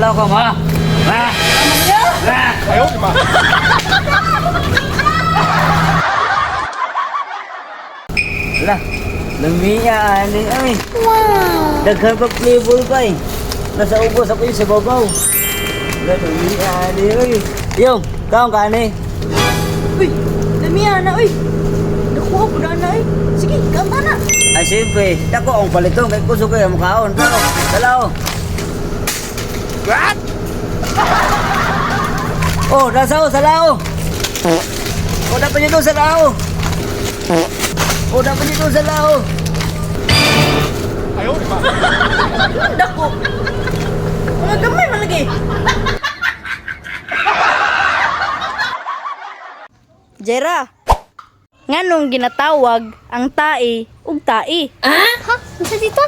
tao ka ma? Ha? Ha? Ayaw, di ba? Wala. Lumiya, ani ay. Wow. Daghan pa flavor pa eh. Nasa ubos ako yung sa babaw. Wala, lumiya, ani ay. Yung, kaong ka ani. Uy, lamiya na, uy. Nakuha ko na na, sige, kanta na. Ay, siyempre. Dako ang palitong. Kaya kuso kayo makaon. Dalaw. Dalaw. What? Oh, nasa sa lao. Oh, dapat nyo sa lao. Oh, dapat nyo sa lao. Ayaw, di ba? Dako. Mga gamay man lagi. Jera, nganong ginatawag ang tae ug tae? Ha? Masa dito?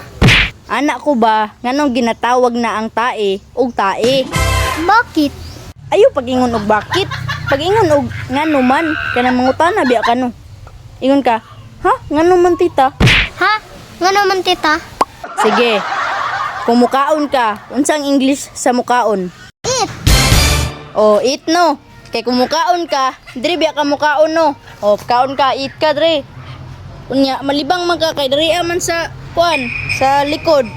Anak ko ba, nganong ginatawag na ang tae ug tae? Bakit? Ayo pag-ingon og bakit? Pag-ingon og ngano man, kanang mangutana biya kano. Ingon ka, ha? Ngano man tita? Ha? Nga naman tita? Sige. Kung mukaon ka, unsang English sa mukaon? Eat. O, eat no. Kay kung mukaon ka, diri biya ka mukaon no. O, kaon ka, eat ka diri. Unya, malibang man ka kay diri man sa kuan, sa likod.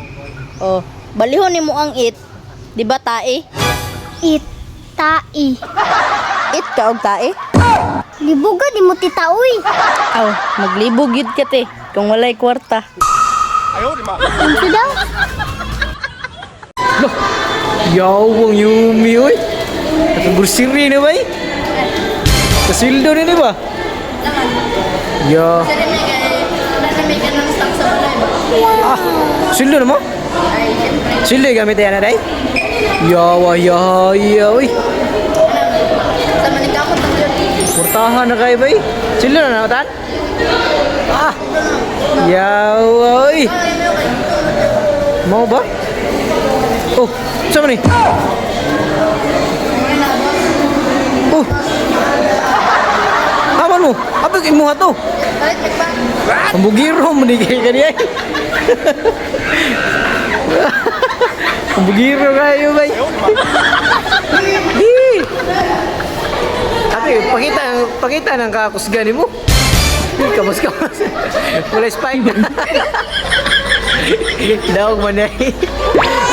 O, balihon nimo ang eat. Di ba tae? Eat. Tai. Eat ka og tae? Libuga di mo tita, uy. Aw, maglibog yun ka te, kung walay kwarta. Ayaw, di ba? Ano daw? Yawang Yumi, oy. Katong grocery na ba eh? Kasildo na ba? Ya. Ah, sildo na mo? Sildo yung gamit yan na day? Yawa, oy. Murtahan na kayo ba eh? Sildo na tan? Ah, yawa, oy. Mau ba? Oh, sama nih? Oh, aman mo? Apa yung imuha to? Ang bugiro mo di kayo kaniya. Ang bugiro kayo ba? Ate, pakita ng kakusgani mo. Kamas. Wala spike. Daog man na eh.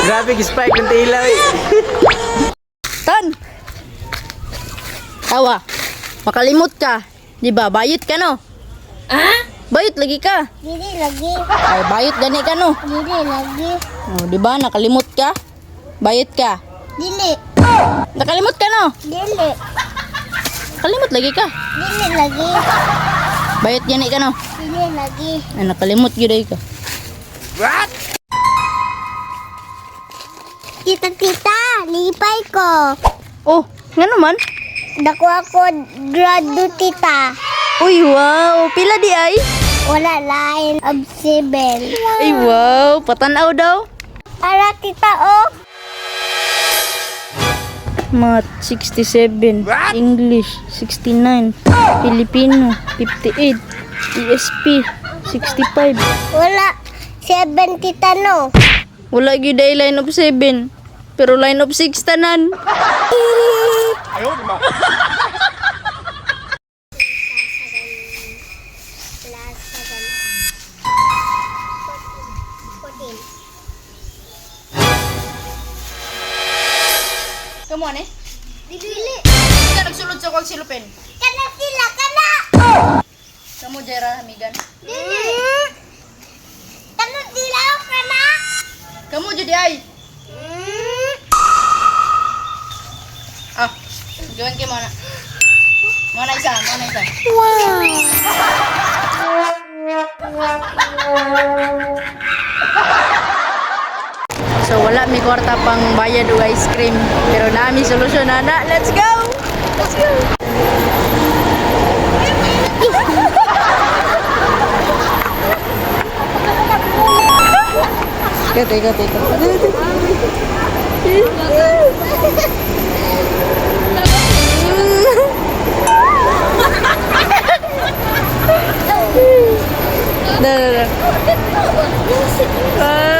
Grabe spike ng tila eh. Tan! Tawa, makalimot ka. Di ba? Bayot ka no? Bayot lagi ka. Dili lagi. Ay, bayot gani ka no? Dili lagi. Oh, di ba? Nakalimot ka? Bayot ka. Dili. Nakalimot ka no? Dili. Nakalimot lagi ka. Dili lagi. Bayot gani ka no? Dili lagi. Ay, nakalimot gyud ka. What? Tita, lipay ko. Oh, nga naman? Dako ako grado tita. Uy, wow! Pila di ay? Wala lain of 7. Ay, wow! Patanaw daw. Ara tita oh. Math, 67. What? English, 69. Filipino, 58. ESP, 65. Wala 7 tita no. Wala gyud ay line of 7. Pero line of 6 tanan. Ayaw, di ba? Come on eh. Dili. Ka nagsulod sa kog silupin. Kana sila kana. Kamu Jera Hamigan. Dili. Kana sila kana. Kamu jadi ay. Ah, gawin kayo muna. Muna isa. So wala may kwarta pang bayad o ice cream. Pero nami solusyon na. Let's go! Let's go! Teka. Dah. Wow.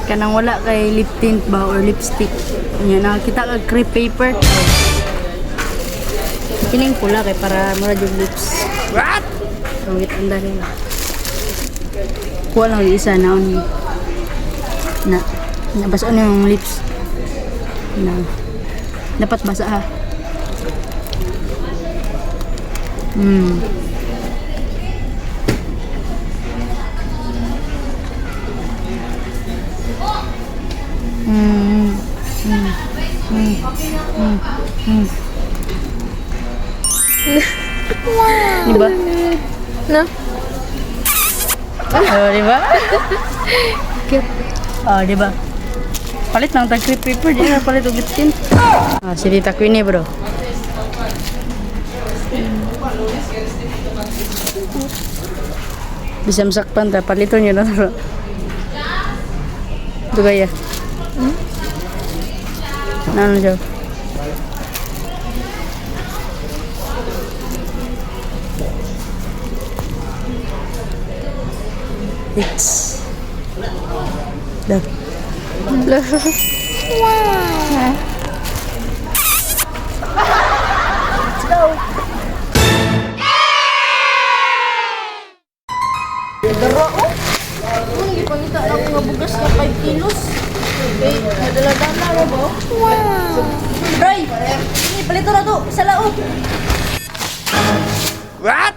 kanang wala kay lip tint ba or lipstick. Nya nakita ka crepe paper. Kining pula kay para mura yung lips. What? Wait, anda rin. Kuha lang yung isa na nabasa yung lips. Dapat basa ha. Diba? No? Oh, diba? Cute. Oh, diba? Palit lang tag crepe paper, di na palit og tint. Ah, si Tita Queenie, bro. Bisa masakpan ta, palito nyo na bro. Ito kaya. Ano siya? It's dah. Hindi pa kita ako nga bugas na 5 kilos. Okay, madala-dala mo ba? Wow. Bray, ini palito na to sa laot. What?